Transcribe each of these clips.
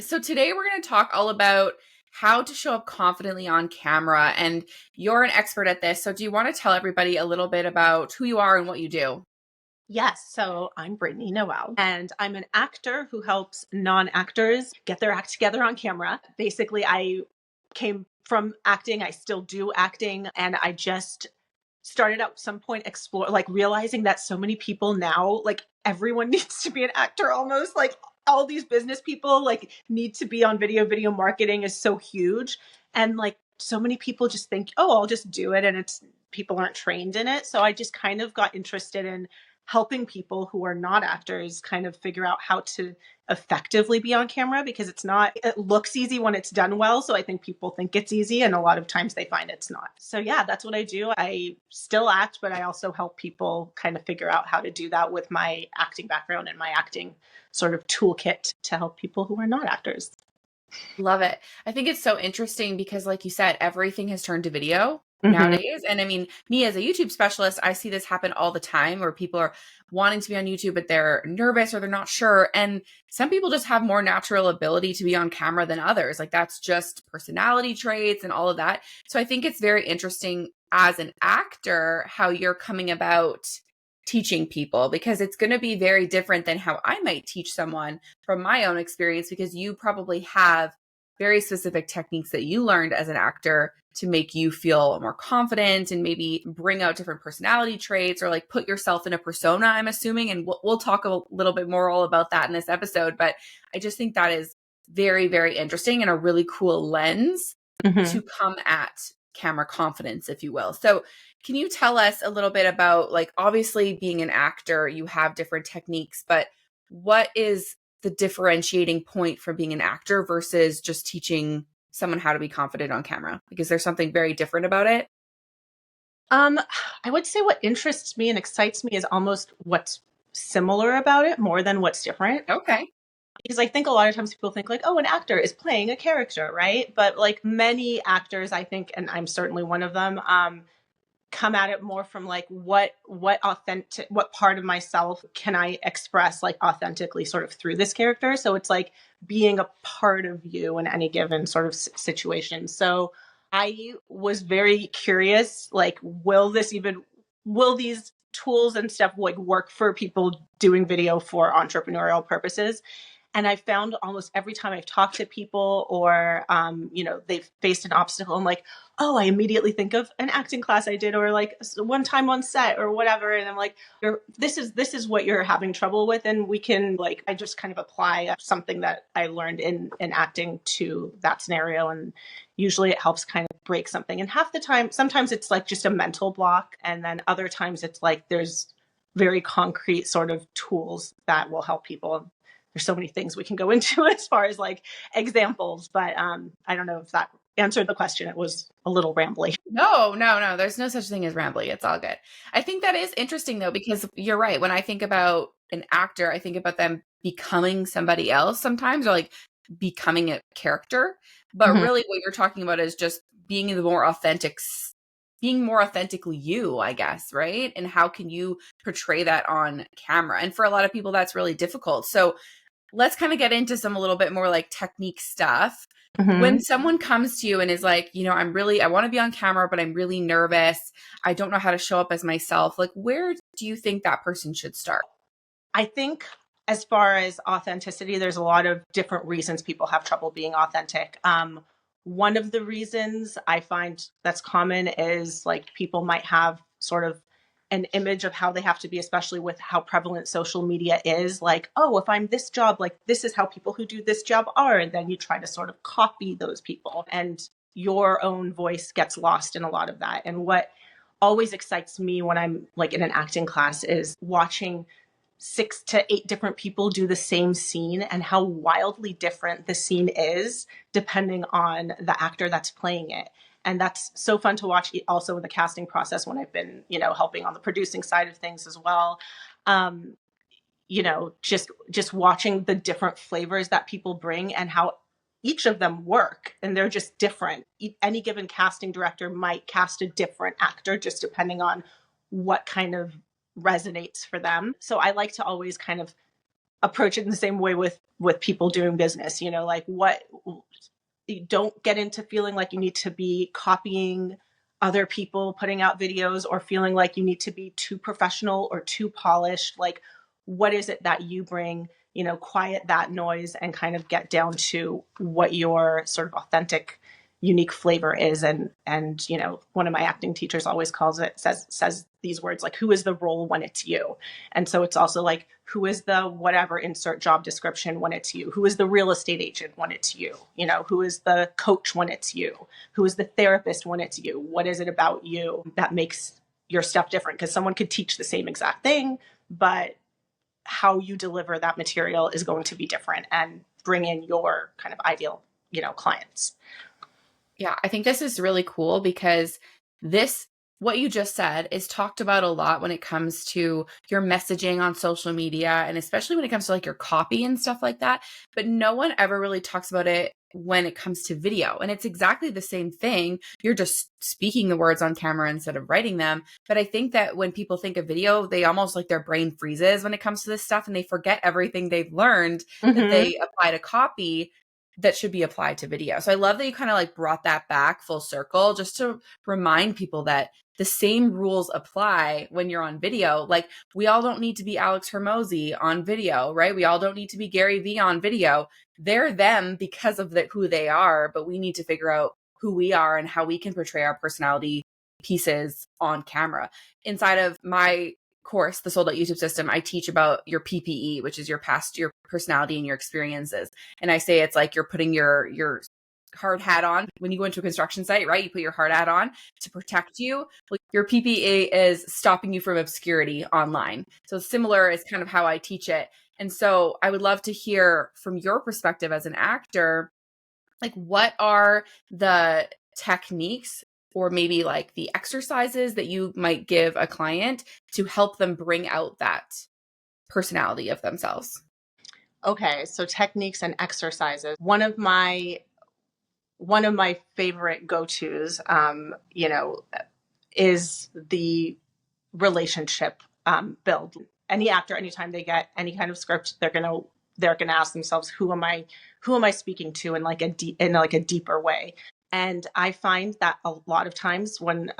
So today we're going to talk all about how to show up confidently on camera. And you're an expert at this. So do you want to tell everybody a little bit about who you are and what you do? Yes. So I'm Brittani Noel, and I'm an actor who helps non-actors get their act together on camera. Basically, I came from acting. I still do acting. And I just started at some point realizing that so many people now, like everyone needs to be an actor almost. Like all these business people need to be on video. Video marketing is so huge. And so many people just think, oh, I'll just do it. And people aren't trained in it. So I just kind of got interested in helping people who are not actors kind of figure out how to effectively be on camera, because it looks easy when it's done well. So I think people think it's easy, and a lot of times they find it's not. So yeah, that's what I do. I still act, but I also help people kind of figure out how to do that with my acting background and my acting sort of toolkit to help people who are not actors. Love it. I think it's so interesting because, like you said, everything has turned to video nowadays. And I mean, me as a YouTube specialist, I see this happen all the time where people are wanting to be on YouTube, but they're nervous or they're not sure. And some people just have more natural ability to be on camera than others. Like that's just personality traits and all of that. So I think it's very interesting as an actor, how you're coming about teaching people, because it's going to be very different than how I might teach someone from my own experience, because you probably have very specific techniques that you learned as an actor to make you feel more confident and maybe bring out different personality traits or put yourself in a persona, I'm assuming. And we'll talk a little bit more all about that in this episode. But I just think that is very, very interesting and a really cool lens to come at camera confidence, if you will. So can you tell us a little bit about, obviously being an actor, you have different techniques, but what is the differentiating point from being an actor versus just teaching someone how to be confident on camera? Because there's something very different about it. I would say what interests me and excites me is almost what's similar about it more than what's different. Okay. Because I think a lot of times people think oh, an actor is playing a character, right? But many actors, I think, and I'm certainly one of them, come at it more from what part of myself can I express authentically sort of through this character. So it's being a part of you in any given sort of situation. So I was very curious, will these tools and stuff work for people doing video for entrepreneurial purposes? And I found almost every time I've talked to people or, they've faced an obstacle, I'm oh, I immediately think of an acting class I did or one time on set or whatever. And I'm this is what you're having trouble with. And we can I just kind of apply something that I learned in acting to that scenario. And usually it helps kind of break something. And half the time, sometimes it's just a mental block. And then other times it's there's very concrete sort of tools that will help people. There's so many things we can go into as far as examples, but I don't know if that answered the question. It was a little rambly. No. There's no such thing as rambly. It's all good. I think that is interesting though, because you're right. When I think about an actor, I think about them becoming somebody else sometimes, or becoming a character. But really what you're talking about is just being more authentically you, I guess, right? And how can you portray that on camera? And for a lot of people, that's really difficult. So let's kind of get into some a little bit more technique stuff. When someone comes to you and is I want to be on camera, but I'm really nervous. I don't know how to show up as myself. Where do you think that person should start? I think as far as authenticity, there's a lot of different reasons people have trouble being authentic. One of the reasons I find that's common is people might have sort of an image of how they have to be, especially with how prevalent social media is. Oh, if I'm this job, this is how people who do this job are. And then you try to sort of copy those people and your own voice gets lost in a lot of that. And what always excites me when I'm in an acting class is watching 6 to 8 different people do the same scene and how wildly different the scene is depending on the actor that's playing it. And that's so fun to watch also in the casting process when I've been, helping on the producing side of things as well. Just watching the different flavors that people bring and how each of them work, and they're just different. Any given casting director might cast a different actor just depending on what kind of resonates for them. So I like to always kind of approach it in the same way with people doing business, you know, like what, you don't get into feeling like you need to be copying other people putting out videos or feeling like you need to be too professional or too polished. Like, what is it that you bring, you know, quiet that noise and kind of get down to what your sort of authentic, unique flavor is. And, you know, one of my acting teachers always says these words like, who is the role when it's you? And so it's also like, who is the whatever insert job description when it's you? Who is the real estate agent when it's you? You know, who is the coach when it's you? Who is the therapist when it's you? What is it about you that makes your stuff different? Because someone could teach the same exact thing, but how you deliver that material is going to be different and bring in your kind of ideal, you know, clients. Yeah, I think this is really cool because what you just said is talked about a lot when it comes to your messaging on social media, and especially when it comes to like your copy and stuff like that. But no one ever really talks about it when it comes to video. And it's exactly the same thing. You're just speaking the words on camera instead of writing them. But I think that when people think of video, they almost like their brain freezes when it comes to this stuff, and they forget everything they've learned that they apply to copy that should be applied to video. So I love that you kind of like brought that back full circle just to remind people that the same rules apply when you're on video. Like, we all don't need to be Alex Hormozy on video, right? We all don't need to be Gary Vee on video. They're them because of who they are, but we need to figure out who we are and how we can portray our personality pieces on camera. Inside of my course, the Sold Out YouTube System, I teach about your PPE, which is your personality and your experiences. And I say it's like you're putting your hard hat on when you go into a construction site, right? You put your hard hat on to protect you. Well, your PPE is stopping you from obscurity online. So similar is kind of how I teach it. And so I would love to hear from your perspective as an actor, like, what are the techniques or maybe like the exercises that you might give a client to help them bring out that personality of themselves? Okay, so techniques and exercises. One of my favorite go-tos, you know, is the relationship build. Any actor, anytime they get any kind of script, they're gonna ask themselves, who am I speaking to in like a deeper way. And I find that a lot of times when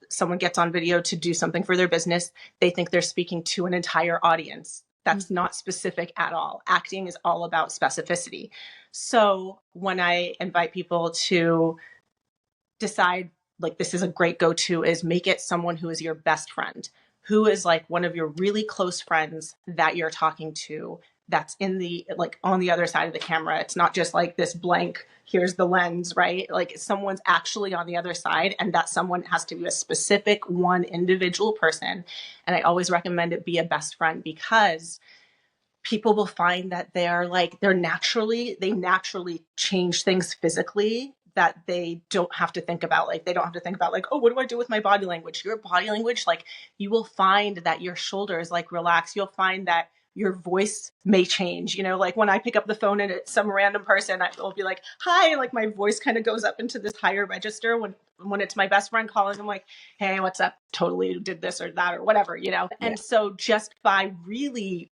someone gets on video to do something for their business, they think they're speaking to an entire audience. That's not specific at all. Acting is all about specificity. So when I invite people to decide, like, this is a great go-to, is make it someone who is your best friend, who is like one of your really close friends that you're talking to, that's in the, like, on the other side of the camera. It's not just like this blank, here's the lens, right? Like, someone's actually on the other side, and that someone has to be a specific one individual person. And I always recommend it be a best friend, because people will find that they naturally change things physically that they don't have to think about. Like, they don't have to think about like, oh, what do I do with my body language? Your body language, like, you will find that your shoulders like relax. You'll find that your voice may change. You know, like when I pick up the phone and it's some random person, I will be like, hi, like my voice kind of goes up into this higher register. When it's my best friend calling, I'm like, hey, what's up? Totally did this or that or whatever, you know? Yeah. And so just by really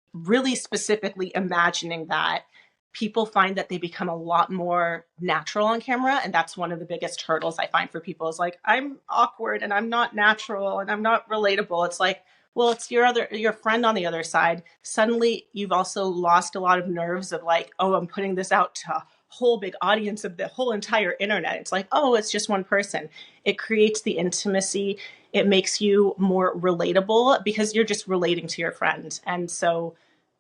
specifically imagining that, people find that they become a lot more natural on camera. And that's one of the biggest hurdles I find for people, is like, I'm awkward and I'm not natural and I'm not relatable. It's like, well, it's your friend on the other side. Suddenly you've also lost a lot of nerves of like, oh, I'm putting this out to a whole big audience of the whole entire internet. It's like, oh, it's just one person. It creates the intimacy. It makes you more relatable because you're just relating to your friend. And so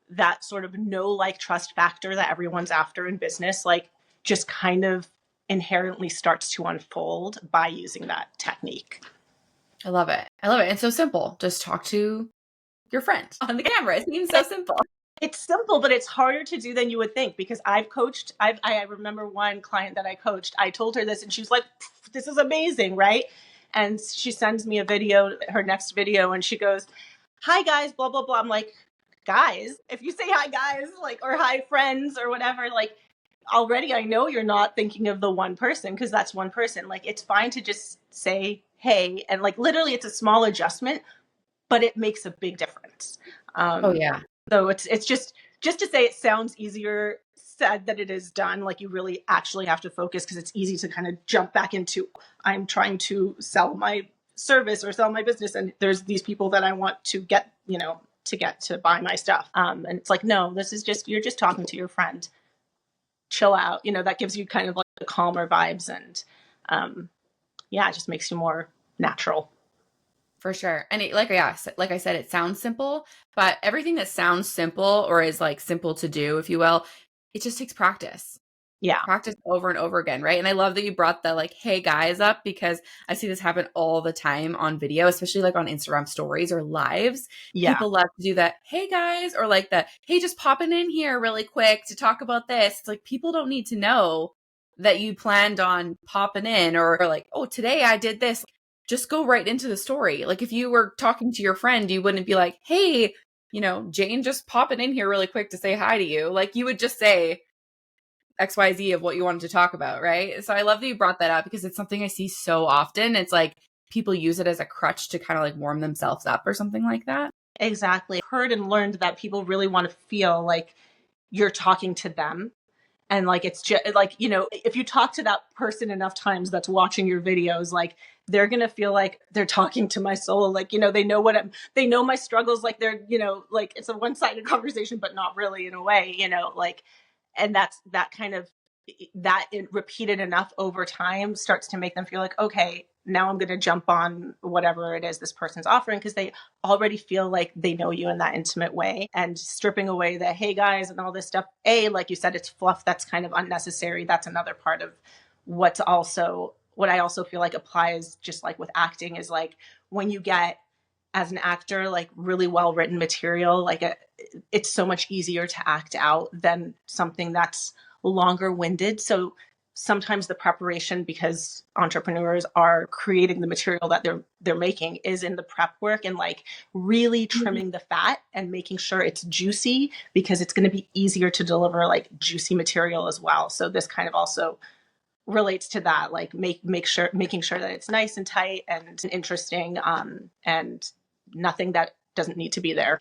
that sort of know, like, trust factor that everyone's after in business, like, just kind of inherently starts to unfold by using that technique. I love it. It's so simple. Just talk to your friend on the camera. It seems so simple. It's simple, but it's harder to do than you would think, because I remember one client that I coached, I told her this and she was like, this is amazing, right? And she sends me a video, her next video, and she goes, hi guys, blah, blah, blah. I'm like, guys, if you say hi guys, like, or hi friends or whatever, like, already I know you're not thinking of the one person, because that's one person. Like, it's fine to just say hey, and like literally it's a small adjustment, but it makes a big difference. Oh yeah. So it's just just to say it sounds easier said than it is done. Like you really actually have to focus because it's easy to kind of jump back into, I'm trying to sell my service or sell my business. And there's these people that I want to get, to get to buy my stuff. And it's like, no, this is just, you're just talking to your friend. Chill out. That gives you kind of like the calmer vibes. And it just makes you more natural. For sure. And like I said, it sounds simple, but everything that sounds simple or is like simple to do, if you will, it just takes practice. Yeah. Practice over and over again. Right. And I love that you brought the like, hey guys up, because I see this happen all the time on video, especially like on Instagram stories or lives. Yeah. People love to do that. Hey guys, or like the, hey, just popping in here really quick to talk about this. It's like, people don't need to know that you planned on popping in or like, oh, today I did this. Just go right into the story. Like if you were talking to your friend, you wouldn't be like, hey, Jane just popping in here really quick to say hi to you. Like you would just say XYZ of what you wanted to talk about, right? So I love that you brought that up because it's something I see so often. It's like people use it as a crutch to kind of like warm themselves up or something like that. Exactly. Heard and learned that people really want to feel like you're talking to them. And like, it's just like, if you talk to that person enough times that's watching your videos, like they're going to feel like they're talking to my soul. Like, they know they know my struggles. Like they're, like it's a one-sided conversation, but not really in a way, like, and that's that kind of, that repeated enough over time starts to make them feel like, okay, now I'm going to jump on whatever it is this person's offering because they already feel like they know you in that intimate way. And stripping away the, hey guys, and all this stuff. Like you said, it's fluff that's kind of unnecessary. That's another part of what I also feel like applies just like with acting is like when you get as an actor, like really well written material, like it's so much easier to act out than something that's longer winded. So sometimes the preparation, because entrepreneurs are creating the material that they're making, is in the prep work and like really trimming the fat and making sure it's juicy because it's going to be easier to deliver like juicy material as well. So this kind of also relates to that, like making sure that it's nice and tight and interesting, and nothing that doesn't need to be there.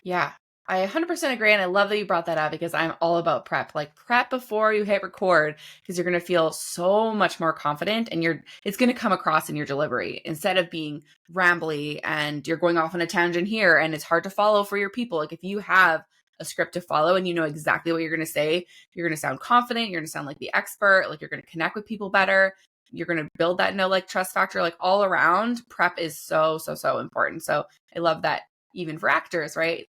Yeah. I 100% agree. And I love that you brought that up because I'm all about prep. Like prep before you hit record because you're going to feel so much more confident and it's going to come across in your delivery instead of being rambly and you're going off on a tangent here and it's hard to follow for your people. Like if you have a script to follow and you know exactly what you're going to say, you're going to sound confident. You're going to sound like the expert. Like you're going to connect with people better. You're going to build that trust factor. Like all around, prep is so, so, so important. So I love that even for actors, right?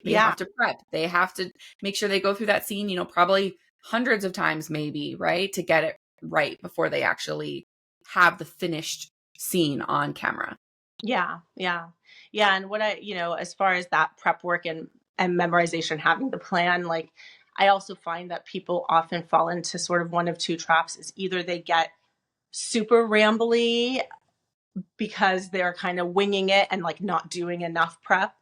They have to prep. They have to make sure they go through that scene, probably hundreds of times maybe, right? To get it right before they actually have the finished scene on camera. Yeah. And what as far as that prep work and memorization, having the plan, like I also find that people often fall into sort of one of two traps is either they get super rambly because they're kind of winging it and like not doing enough prep,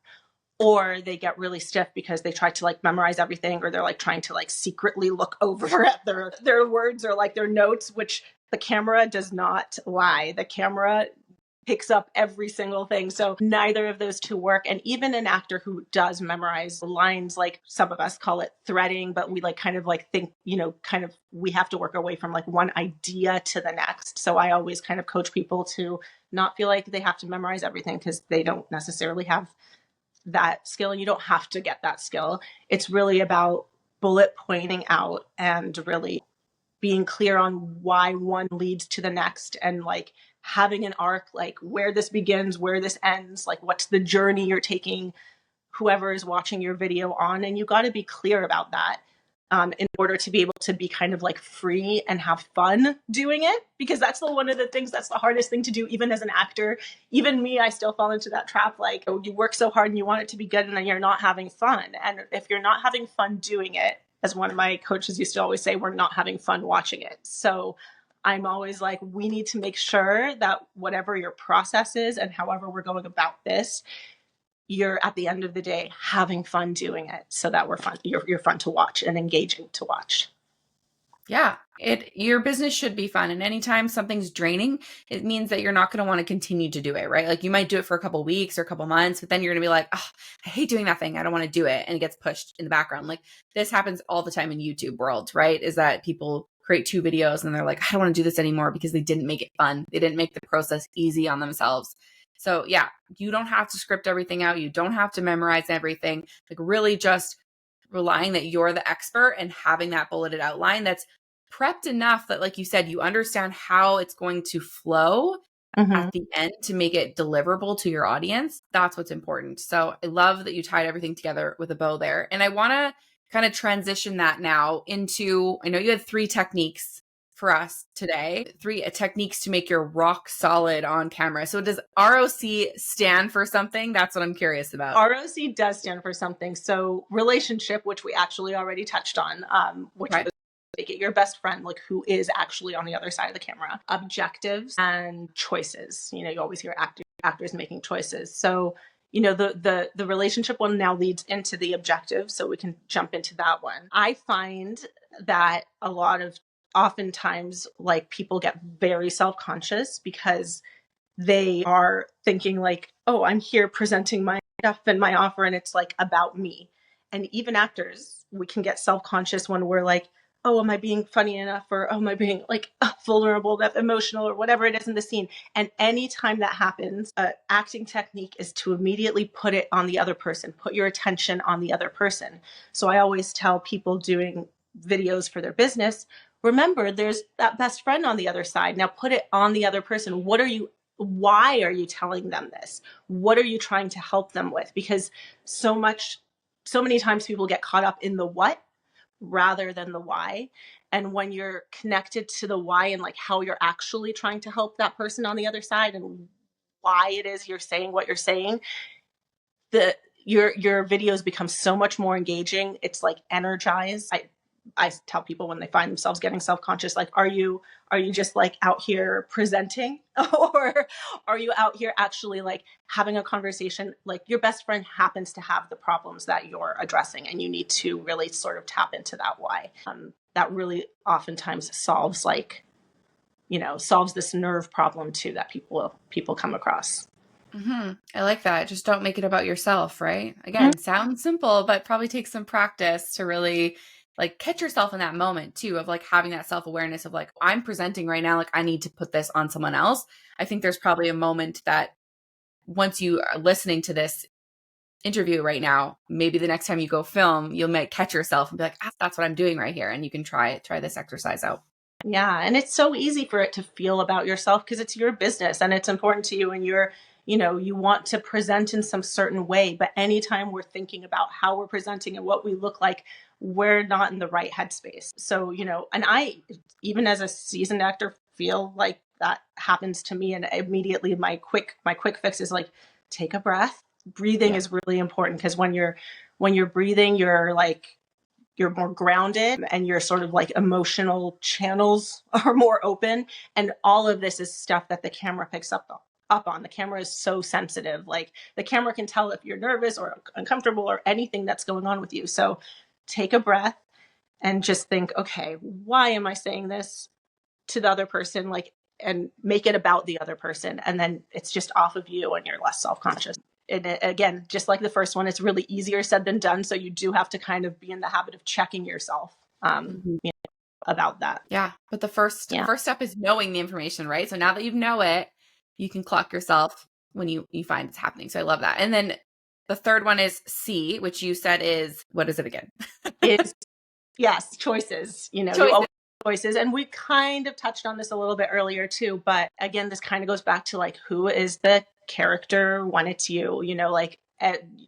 or they get really stiff because they try to like memorize everything, or they're like trying to like secretly look over at their words or like their notes, which the camera does not lie. The camera picks up every single thing. So neither of those two work. And even an actor who does memorize lines, like some of us call it threading, but we like kind of like think, kind of we have to work our way from like one idea to the next. So I always kind of coach people to not feel like they have to memorize everything because they don't necessarily have that skill, and you don't have to get that skill. It's really about bullet pointing out and really being clear on why one leads to the next, and like having an arc, like where this begins, where this ends, like what's the journey you're taking whoever is watching your video on. And you got to be clear about that in order to be able to be kind of like free and have fun doing it, because that's one of the things that's the hardest thing to do, even as an actor. Even me, I still fall into that trap. Like you work so hard and you want it to be good and then you're not having fun. And if you're not having fun doing it, as one of my coaches used to always say, we're not having fun watching it. So I'm always like, we need to make sure that whatever your process is and however we're going about this, you're at the end of the day having fun doing it, so that you're fun to watch and engaging to watch. Yeah, your business should be fun. And anytime something's draining, it means that you're not going to want to continue to do it, right? Like you might do it for a couple weeks or a couple months, but then you're going to be like, oh, I hate doing that thing. I don't want to do it. And it gets pushed in the background. Like this happens all the time in YouTube world, right? Is that people create 2 videos and they're like, I don't want to do this anymore because they didn't make it fun. They didn't make the process easy on themselves. So yeah, you don't have to script everything out. You don't have to memorize everything. Like really just relying that you're the expert and having that bulleted outline that's prepped enough that, like you said, you understand how it's going to flow at the end to make it deliverable to your audience. That's what's important. So I love that you tied everything together with a bow there. And I want to kind of transition that now into, I know you had 3 techniques for us today, 3 techniques to make your rock solid on camera. So does ROC stand for something? That's what I'm curious about. ROC does stand for something. So relationship, which we actually already touched on, which was make it your best friend, like who is actually on the other side of the camera. Objectives and choices. You know, you always hear actors making choices. So, you know, the relationship one now leads into the objective. So we can jump into that one. I find that oftentimes like people get very self-conscious because they are thinking like, oh, I'm here presenting my stuff and my offer and it's like about me. And even actors, we can get self-conscious when we're like, oh, am I being funny enough? Or, oh, am I being like vulnerable, emotional, or whatever it is in the scene? And anytime that happens, acting technique is to immediately put it on the other person, put your attention on the other person. So I always tell people doing videos for their business, remember, there's that best friend on the other side. Now put it on the other person. Why are you telling them this? What are you trying to help them with? Because so many times people get caught up in the what rather than the why. And when you're connected to the why and like how you're actually trying to help that person on the other side and why it is you're saying what you're saying, your videos become so much more engaging. It's like energized. I tell people when they find themselves getting self-conscious, like, are you just like out here presenting or are you out here actually like having a conversation? Like your best friend happens to have the problems that you're addressing and you need to really sort of tap into that why. That really oftentimes solves this nerve problem too that people come across. I like that. Just don't make it about yourself, right? Again, sounds simple, but probably takes some practice to really like catch yourself in that moment too, of like having that self-awareness of like, I'm presenting right now, like I need to put this on someone else. I think there's probably a moment that once you are listening to this interview right now, maybe the next time you go film, you might catch yourself and be like, that's what I'm doing right here. And you can try this exercise out. Yeah. And it's so easy for it to feel about yourself because it's your business and it's important to you and you want to present in some certain way. But anytime we're thinking about how we're presenting and what we look like, we're not in the right headspace. So, and I, even as a seasoned actor, feel like that happens to me. And immediately my quick fix is like, take a breath. Breathing is really important because when you're breathing, you're more grounded and your sort of like emotional channels are more open. And all of this is stuff that the camera picks up on. The camera is so sensitive. Like the camera can tell if you're nervous or uncomfortable or anything that's going on with you. So take a breath and just think, okay, why am I saying this to the other person? Like, and make it about the other person. And then it's just off of you and you're less self-conscious. And again, just like the first one, it's really easier said than done. So you do have to kind of be in the habit of checking yourself about that. Yeah. But the first step is knowing the information, right? So now that you know it, you can clock yourself when you find it's happening. So I love that. And then the third one is C, which you said is, what is it again? Yes, choices. Choices. And we kind of touched on this a little bit earlier too. But again, this kind of goes back to like, who is the character when it's you?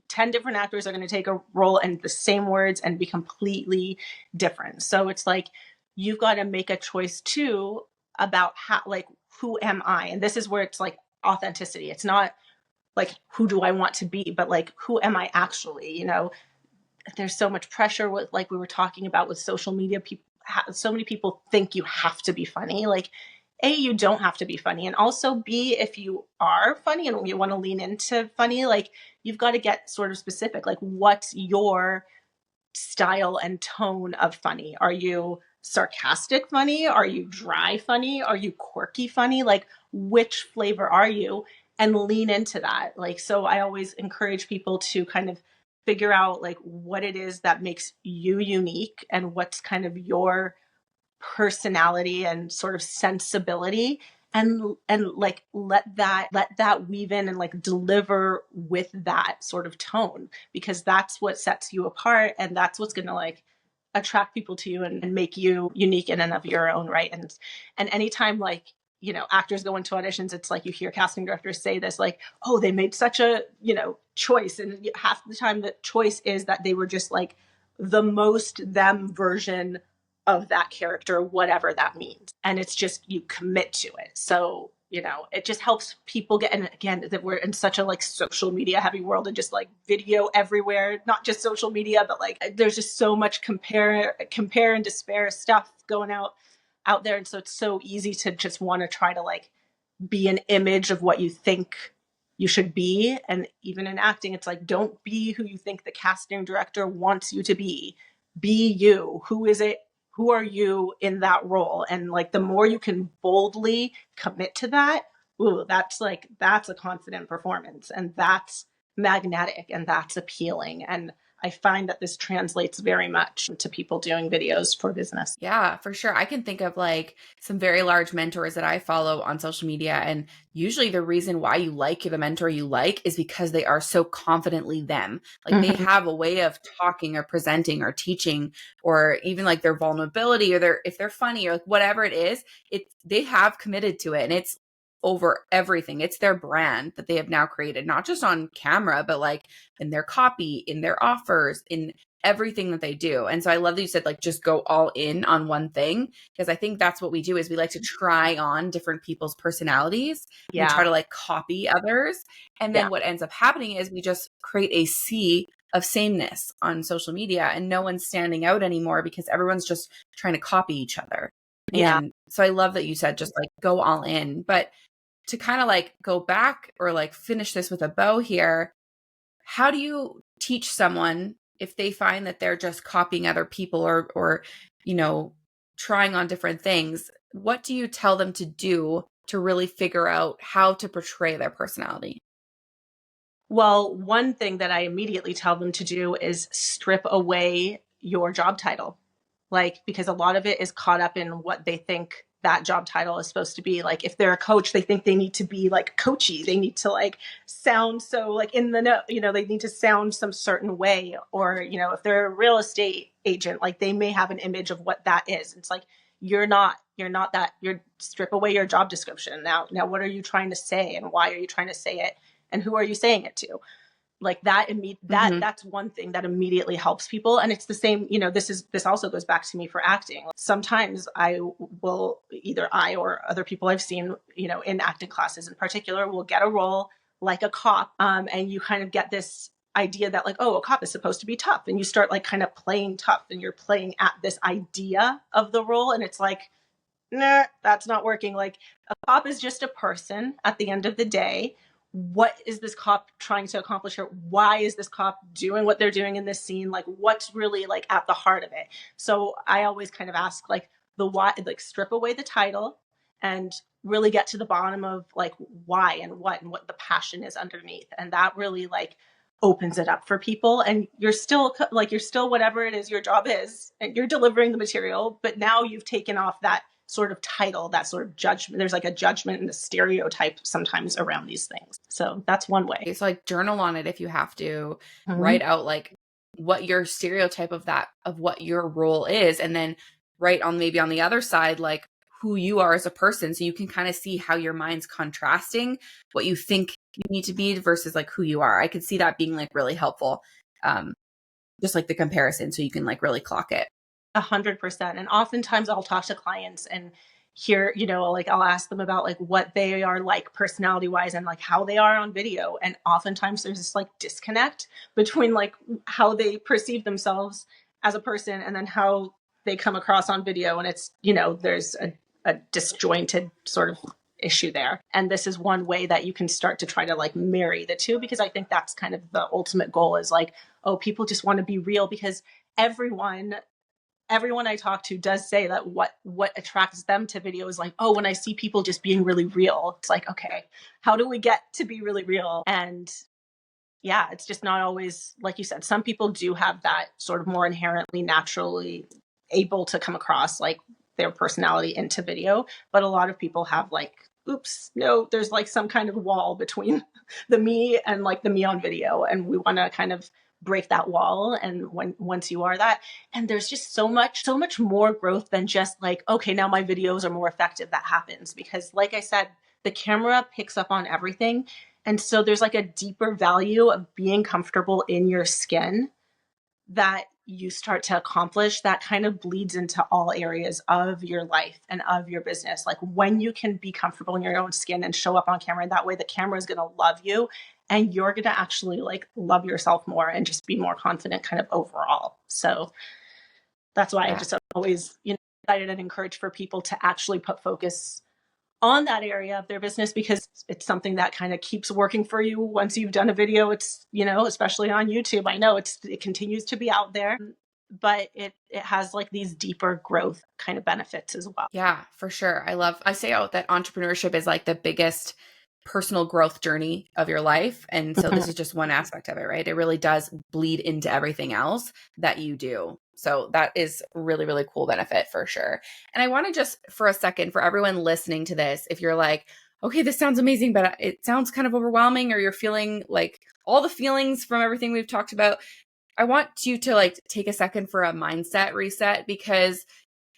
10 different actors are going to take a role and the same words and be completely different. So it's like, you've got to make a choice too about how, like, who am I? And this is where it's like authenticity. It's not like, who do I want to be, but like, who am I actually? There's so much pressure with, like we were talking about with social media. So many people think you have to be funny. Like, A, you don't have to be funny. And also B, if you are funny and you want to lean into funny, like you've got to get sort of specific. Like, what's your style and tone of funny? Are you sarcastic funny? Are you dry funny? Are you quirky funny? Like, which flavor are you? And lean into that. Like, so I always encourage people to kind of figure out like what it is that makes you unique and what's kind of your personality and sort of sensibility, and like let that weave in and like deliver with that sort of tone, because that's what sets you apart, and that's what's going to like attract people to you and make you unique in and of your own right. And anytime like, you know, actors go into auditions, it's like you hear casting directors say this, like, oh, they made such a, you know, choice, and half the time the choice is that they were just like the most them version of that character, whatever that means. And it's just, you commit to it. So, you know, it just helps people get, and again, that we're in such a like social media heavy world and just like video everywhere, not just social media, but like there's just so much compare and despair stuff going out there. And so it's so easy to just want to try to like be an image of what you think you should be. And even in acting, it's like, don't be who you think the casting director wants you to be. Be you. Who is it? Who are you in that role? And like the more you can boldly commit to that, ooh, that's a confident performance, and that's magnetic, and that's appealing. And I find that this translates very much to people doing videos for business. Yeah, for sure. I can think of like some very large mentors that I follow on social media. And usually the reason why you like the mentor you like is because they are so confidently them. Like they have a way of talking or presenting or teaching, or even like their vulnerability, or if they're funny, or like whatever it is, they have committed to it. And it's over everything. It's their brand that they have now created, not just on camera, but like in their copy, in their offers, in everything that they do. And so I love that you said like just go all in on one thing, because I think that's what we do is we like to try on different people's personalities. Yeah. We try to like copy others. And then what ends up happening is we just create a sea of sameness on social media, and no one's standing out anymore because everyone's just trying to copy each other. Yeah. And so I love that you said just like go all in. But to kind of like go back or like finish this with a bow here, how do you teach someone if they find that they're just copying other people or you know, trying on different things? What do you tell them to do to really figure out how to portray their personality? Well, one thing that I immediately tell them to do is strip away your job title. Like, because a lot of it is caught up in what they think that job title is supposed to be. Like, if they're a coach, they think they need to be like coachy. They need to like sound so like in the know, you know, they need to sound some certain way. Or, you know, if they're a real estate agent, like they may have an image of what that is. It's like, you're not that. You're strip away your job description. Now, what are you trying to say, and why are you trying to say it? And who are you saying it to? Like that that's one thing that immediately helps people. And it's the same, you know, this also goes back to me for acting. Sometimes I or other people I've seen, you know, in acting classes in particular, will get a role like a cop, and you kind of get this idea that like, oh, a cop is supposed to be tough, and you start like kind of playing tough, and you're playing at this idea of the role, and it's like, nah, that's not working. Like, a cop is just a person at the end of the day. What is this cop trying to accomplish here? Why is this cop doing what they're doing in this scene? Like, what's really like at the heart of it? So I always kind of ask like the why, like strip away the title and really get to the bottom of like why and what the passion is underneath. And that really like opens it up for people. And you're still whatever it is your job is, and you're delivering the material, but now you've taken off that sort of title, that sort of judgment. There's like a judgment and a stereotype sometimes around these things. So that's one way. It's like journal on it if you have to. Write out like what your stereotype of what your role is, and then write on maybe on the other side like who you are as a person, so you can kind of see how your mind's contrasting what you think you need to be versus like who you are. I could see that being like really helpful. Just like the comparison, so you can like really clock it. 100%. And oftentimes I'll talk to clients and hear, you know, like I'll ask them about like what they are like personality wise and like how they are on video. And oftentimes there's this like disconnect between like how they perceive themselves as a person and then how they come across on video. And it's, you know, there's a disjointed sort of issue there. And this is one way that you can start to try to like marry the two, because I think that's kind of the ultimate goal is like, oh, people just want to be real, because everyone everyone I talk to does say that what attracts them to video is like, oh, when I see people just being really real, it's like, okay, how do we get to be really real? And yeah, it's just not always, like you said, some people do have that sort of more inherently naturally able to come across like their personality into video. But a lot of people have like, oops, no, there's like some kind of wall between the me and like the me on video. And we want to kind of break that wall. And once you are that, and there's just so much more growth than just like, okay, now my videos are more effective. That happens because, like I said, the camera picks up on everything. And so there's like a deeper value of being comfortable in your skin that you start to accomplish that kind of bleeds into all areas of your life and of your business. Like when you can be comfortable in your own skin and show up on camera, that way the camera is going to love you and you're going to actually like love yourself more and just be more confident kind of overall. So that's why I just always, excited and encourage for people to actually put focus on that area of their business, because it's something that kind of keeps working for you once you've done a video. It's, especially on YouTube, I know it continues to be out there, but it has like these deeper growth kind of benefits as well. Yeah, for sure. I say out that entrepreneurship is like the biggest personal growth journey of your life. And so this is just one aspect of it, right? It really does bleed into everything else that you do. So that is really, really cool benefit for sure. And I want to just for a second, for everyone listening to this, if you're like, okay, this sounds amazing, but it sounds kind of overwhelming, or you're feeling like all the feelings from everything we've talked about, I want you to like take a second for a mindset reset, because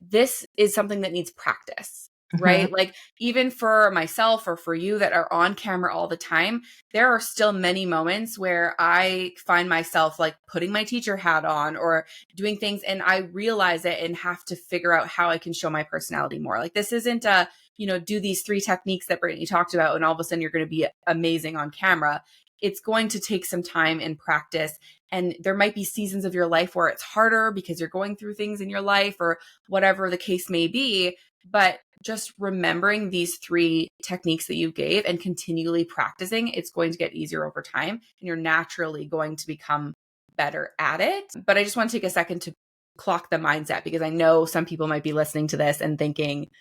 this is something that needs practice. Right? Like even for myself or for you that are on camera all the time, there are still many moments where I find myself like putting my teacher hat on or doing things, and I realize it and have to figure out how I can show my personality more. Like this isn't a, do these 3 techniques that Brittani talked about and all of a sudden you're going to be amazing on camera. It's going to take some time and practice. And there might be seasons of your life where it's harder because you're going through things in your life or whatever the case may be. But just remembering these 3 techniques that you gave and continually practicing, it's going to get easier over time and you're naturally going to become better at it. But I just want to take a second to clock the mindset, because I know some people might be listening to this and thinking,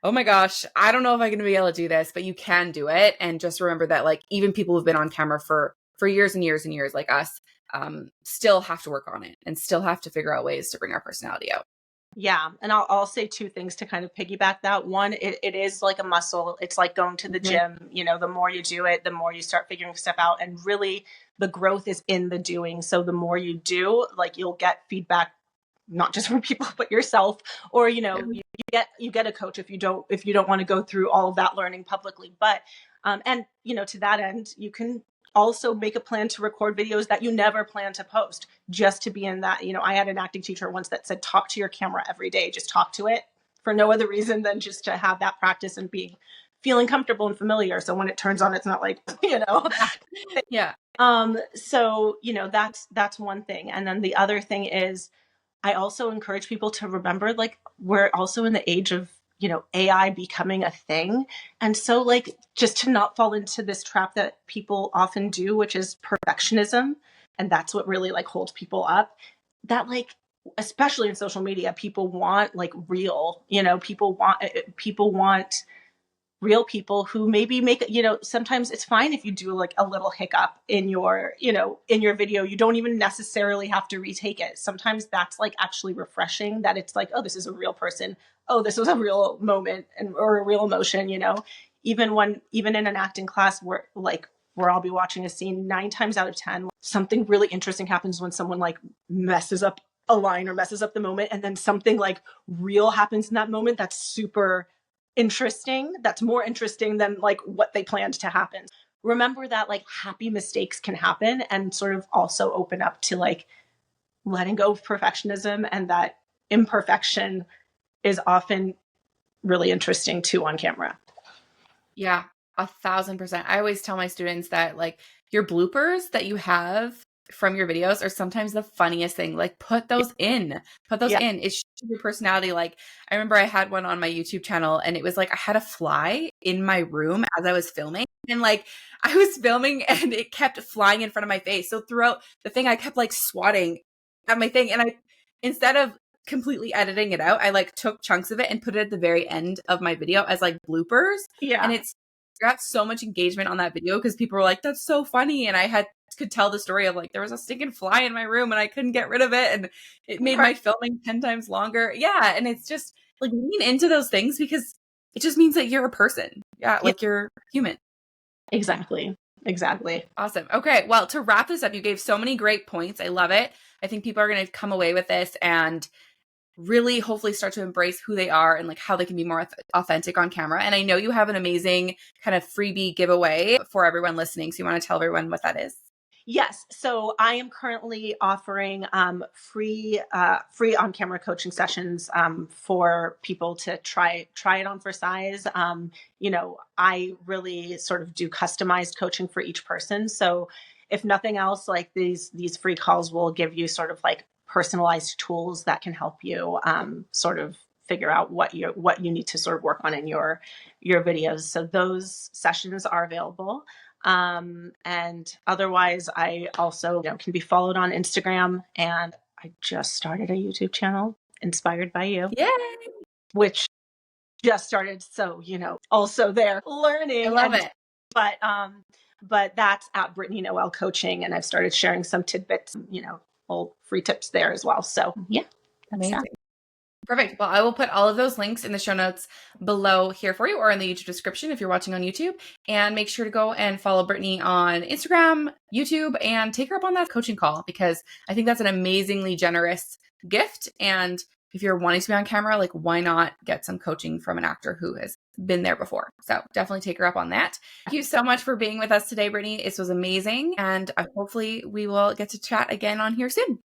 oh my gosh, I don't know if I'm going to be able to do this, but you can do it. And just remember that like even people who've been on camera for years and years and years like us still have to work on it and still have to figure out ways to bring our personality out. Yeah. And I'll say 2 things to kind of piggyback that. One, it is like a muscle. It's like going to the gym. The more you do it, the more you start figuring stuff out. And really the growth is in the doing. So the more you do, like you'll get feedback, not just from people, but yourself, or, you get a coach if you don't want to go through all of that learning publicly. But, and, to that end, you can also make a plan to record videos that you never plan to post, just to be in that. I had an acting teacher once that said, talk to your camera every day, just talk to it for no other reason than just to have that practice and feeling comfortable and familiar. So when it turns on, it's not like, Yeah. So, that's one thing. And then the other thing is, I also encourage people to remember, like, we're also in the age of, AI becoming a thing. And so like, just to not fall into this trap that people often do, which is perfectionism. And that's what really like holds people up, that like, especially in social media, people want like real, people want real people who maybe make, sometimes it's fine if you do like a little hiccup in your video. You don't even necessarily have to retake it. Sometimes that's like actually refreshing, that it's like, oh, this is a real person. Oh, this was a real moment or a real emotion, even in an acting class where I'll be watching a scene, 9 times out of 10, something really interesting happens when someone like messes up a line or messes up the moment. And then something like real happens in that moment. That's super interesting. That's more interesting than like what they planned to happen. Remember that like happy mistakes can happen, and sort of also open up to like letting go of perfectionism, and that imperfection is often really interesting too on camera. Yeah, 1,000%. I always tell my students that like your bloopers that you have from your videos are sometimes the funniest thing. Like put those in. It shows your personality. Like I remember I had one on my YouTube channel, and it was like I had a fly in my room as I was filming, and like I was filming and it kept flying in front of my face. So throughout the thing, I kept like swatting at my thing, and I, instead of completely editing it out. I like took chunks of it and put it at the very end of my video as like bloopers. Yeah. And it's got so much engagement on that video because people were like, that's so funny. And I could tell the story of like, there was a stinking fly in my room and I couldn't get rid of it. And it made my filming 10 times longer. Yeah. And it's just like lean into those things because it just means that you're a person. Yeah. Like you're human. Exactly. Awesome. Okay. Well, to wrap this up, you gave so many great points. I love it. I think people are going to come away with this and really hopefully start to embrace who they are and like how they can be more authentic on camera. And I know you have an amazing kind of freebie giveaway for everyone listening. So you want to tell everyone what that is? Yes. So I am currently offering free on-camera coaching sessions for people to try it on for size. I really sort of do customized coaching for each person. So if nothing else, like these free calls will give you sort of like personalized tools that can help you sort of figure out what you need to sort of work on in your videos. So those sessions are available. And otherwise, I also can be followed on Instagram, and I just started a YouTube channel inspired by you. Yay! Which just started. So, also there learning. I love it. But that's at Brittani Noel Coaching, and I've started sharing some tidbits, little free tips there as well. So yeah, amazing. Perfect. Well, I will put all of those links in the show notes below here for you or in the YouTube description if you're watching on YouTube. And make sure to go and follow Brittani on Instagram, YouTube, and take her up on that coaching call because I think that's an amazingly generous gift. And if you're wanting to be on camera, like why not get some coaching from an actor who has been there before? So definitely take her up on that. Thank you so much for being with us today, Brittani. This was amazing. And hopefully we will get to chat again on here soon.